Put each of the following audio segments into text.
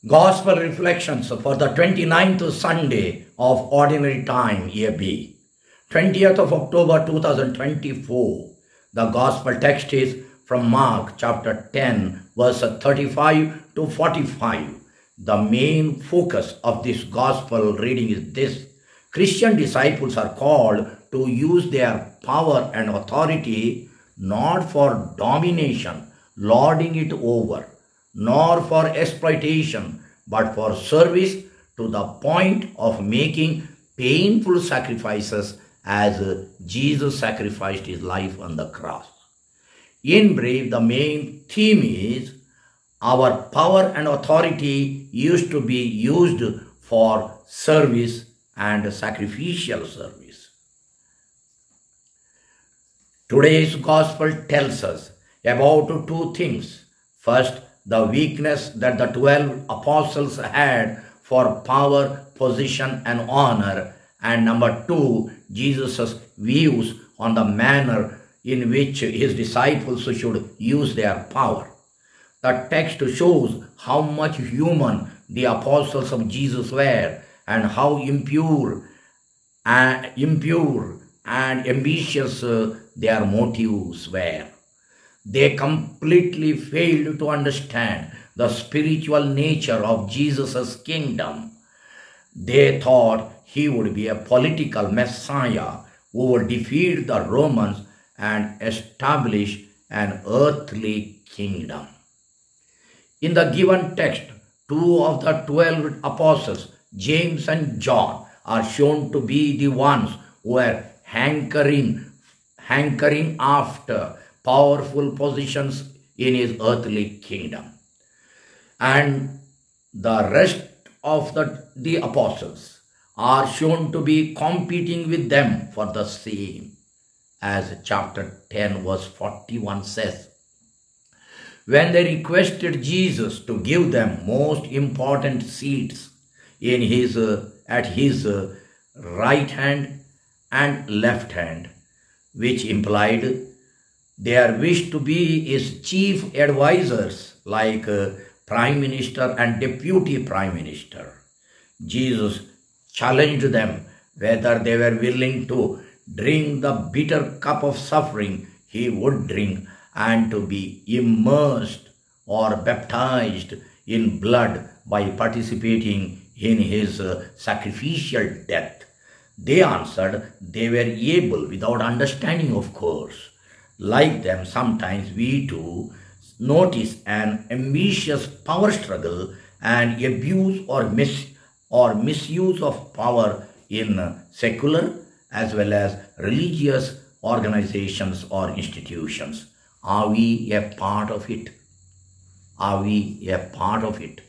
Gospel Reflections for the 29th Sunday of Ordinary Time, Year B, 20th of October 2024. The Gospel text is from Mark chapter 10, verse 35 to 45. The main focus of this Gospel reading is this: Christian disciples are called to use their power and authority not for domination, lording it over, nor for exploitation, but for service to the point of making painful sacrifices as Jesus sacrificed his life on the cross. In brief, the main theme is our power and authority used to be used for service and sacrificial service. Today's gospel tells us about two things. First, the weakness that the 12 apostles had for power, position, and honor. And number two, Jesus' views on the manner in which his disciples should use their power. The text shows how much human the apostles of Jesus were and how impure and ambitious their motives were. They completely failed to understand the spiritual nature of Jesus' kingdom. They thought he would be a political messiah who would defeat the Romans and establish an earthly kingdom. In the given text, two of the 12 apostles, James and John, are shown to be the ones who were hankering after powerful positions in his earthly kingdom. And the rest of the apostles are shown to be competing with them for the same, as chapter 10 verse 41 says. When they requested Jesus to give them most important seats in at his right hand and left hand, which implied their wish to be his chief advisors like Prime Minister and Deputy Prime Minister, Jesus challenged them whether they were willing to drink the bitter cup of suffering he would drink and to be immersed or baptized in blood by participating in his sacrificial death. They answered they were able, without understanding, of course. Like them, sometimes we too notice an ambitious power struggle and abuse or misuse of power in secular as well as religious organizations or institutions. Are we a part of it? Are we a part of it?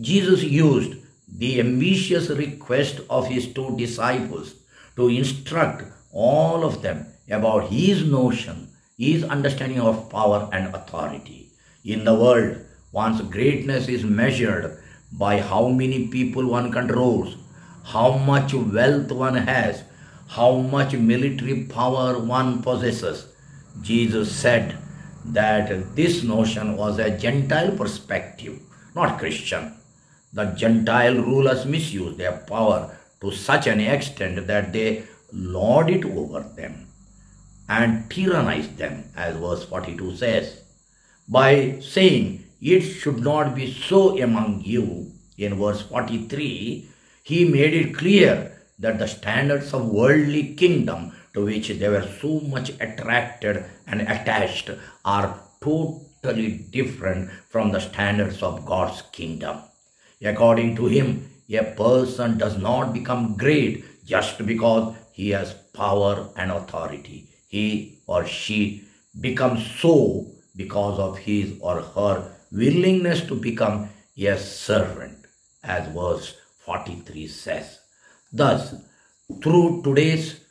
Jesus used the ambitious request of his two disciples to instruct all of them about his notion, his understanding of power and authority. In the world, one's greatness is measured by how many people one controls, how much wealth one has, how much military power one possesses. Jesus said that this notion was a Gentile perspective, not Christian. The Gentile rulers misused their power to such an extent that they lord it over them and tyrannized them, as verse 42 says, by saying, "It should not be so among you." In verse 43, he made it clear that the standards of worldly kingdom to which they were so much attracted and attached are totally different from the standards of God's kingdom. According to him, a person does not become great just because he has power and authority. He or she becomes so because of his or her willingness to become a servant, as verse 43 says. Thus, through today's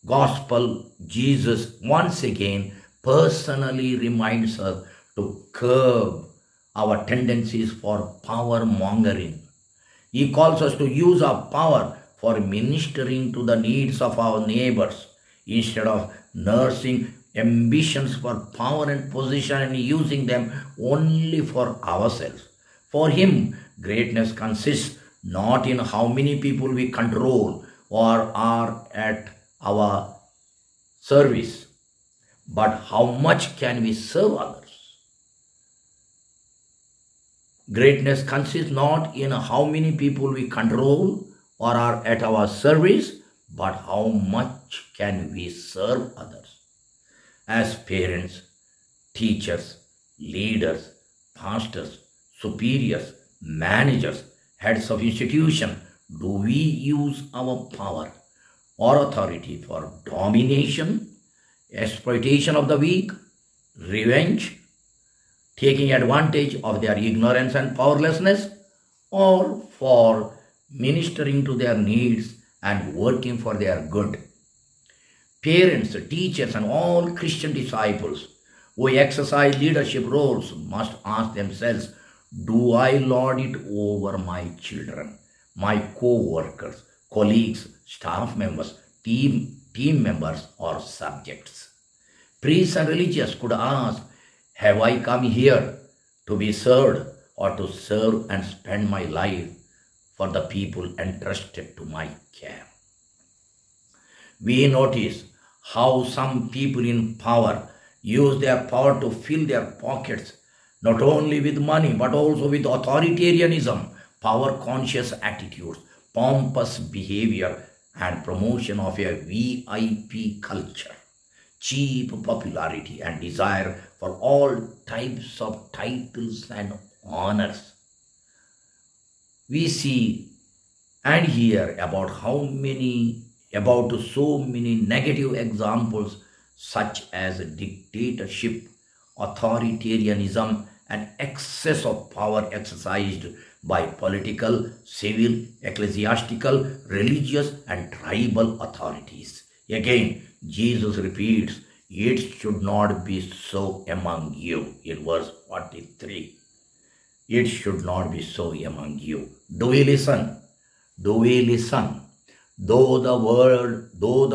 gospel, Jesus once again personally reminds us to curb our tendencies for power mongering. He calls us to use our power for ministering to the needs of our neighbors instead of nursing ambitions for power and position and using them only for ourselves. For him, greatness consists not in how many people we control or are at our service, but how much can we serve others. Greatness consists not in how many people we control or are at our service, but how much can we serve others. As parents, teachers, leaders, pastors, superiors, managers, heads of institution, do we use our power or authority for domination, exploitation of the weak, revenge, taking advantage of their ignorance and powerlessness, or for ministering to their needs and working for their good? Parents, teachers, and all Christian disciples who exercise leadership roles must ask themselves, do I lord it over my children, my co-workers, colleagues, staff members, team members, or subjects? Priests and religious could ask, have I come here to be served or to serve and spend my life for the people entrusted to my care? We notice how some people in power use their power to fill their pockets, not only with money, but also with authoritarianism, power-conscious attitudes, pompous behavior, and promotion of a VIP culture, cheap popularity, and desire for all types of titles and honors. We see and hear about so many negative examples such as dictatorship, authoritarianism, and excess of power exercised by political, civil, ecclesiastical, religious, and tribal authorities. Again, Jesus repeats, it should not be so among you, in verse 43. It should not be so among you. Do we listen? Do we listen? Though the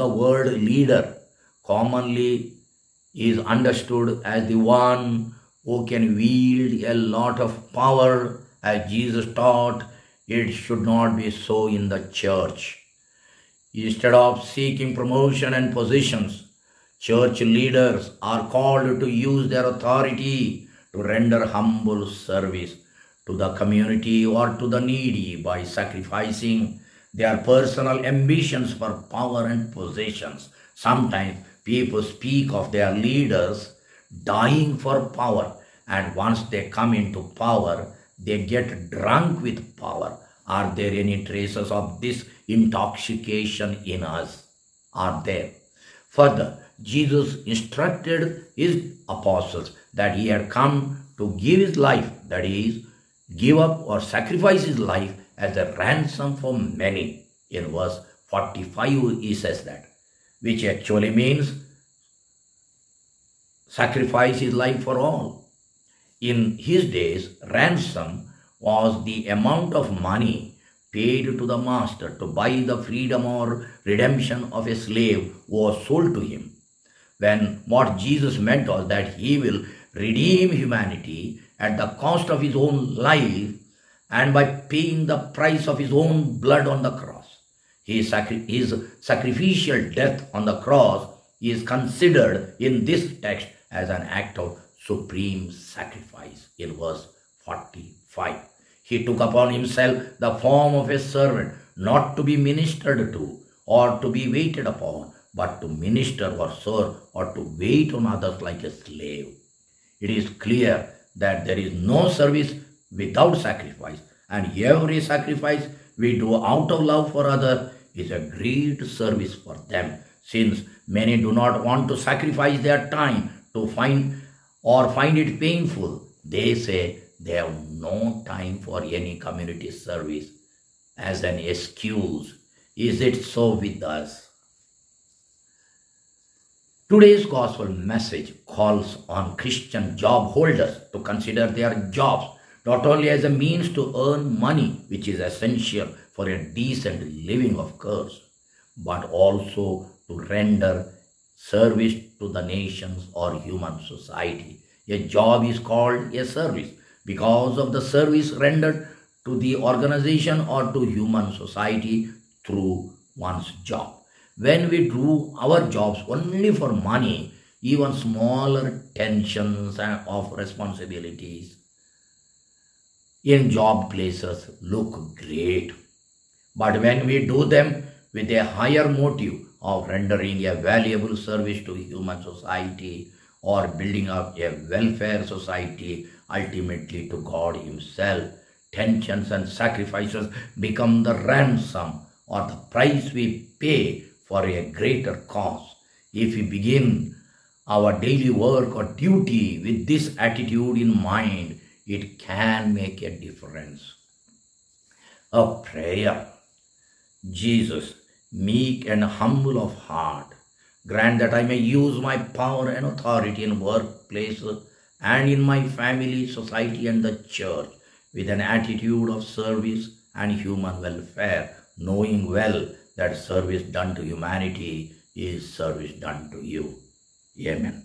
word leader commonly is understood as the one who can wield a lot of power, as Jesus taught, it should not be so in the church. Instead of seeking promotion and positions, church leaders are called to use their authority to render humble service to the community or to the needy by sacrificing their personal ambitions for power and possessions. Sometimes people speak of their leaders dying for power, and once they come into power, they get drunk with power. Are there any traces of this intoxication in us? Are there? Further, Jesus instructed his apostles that he had come to give his life, that is, give up or sacrifice his life as a ransom for many. In verse 45 he says that, which actually means sacrifice his life for all. In his days, ransom was the amount of money paid to the master to buy the freedom or redemption of a slave who was sold to him. When what Jesus meant was that he will redeem humanity at the cost of his own life and by paying the price of his own blood on the cross. His sacrificial death on the cross is considered in this text as an act of supreme sacrifice. In verse 45, he took upon himself the form of a servant, not to be ministered to or to be waited upon, but to minister or serve or to wait on others like a slave. It is clear that there is no service without sacrifice, and every sacrifice we do out of love for others is a great service for them. Since many do not want to sacrifice their time to find it painful, they say they have no time for any community service as an excuse. Is it so with us? Today's gospel message calls on Christian job holders to consider their jobs not only as a means to earn money, which is essential for a decent living of course, but also to render service to the nations or human society. A job is called a service because of the service rendered to the organization or to human society through one's job. When we do our jobs only for money, even smaller tensions of responsibilities in job places look great. But when we do them with a higher motive of rendering a valuable service to human society or building up a welfare society, ultimately to God Himself, tensions and sacrifices become the ransom or the price we pay for a greater cause. If we begin our daily work or duty with this attitude in mind, it can make a difference. A prayer. Jesus, meek and humble of heart, grant that I may use my power and authority in workplaces and in my family, society and the church with an attitude of service and human welfare, knowing well that service done to humanity is service done to you. Amen.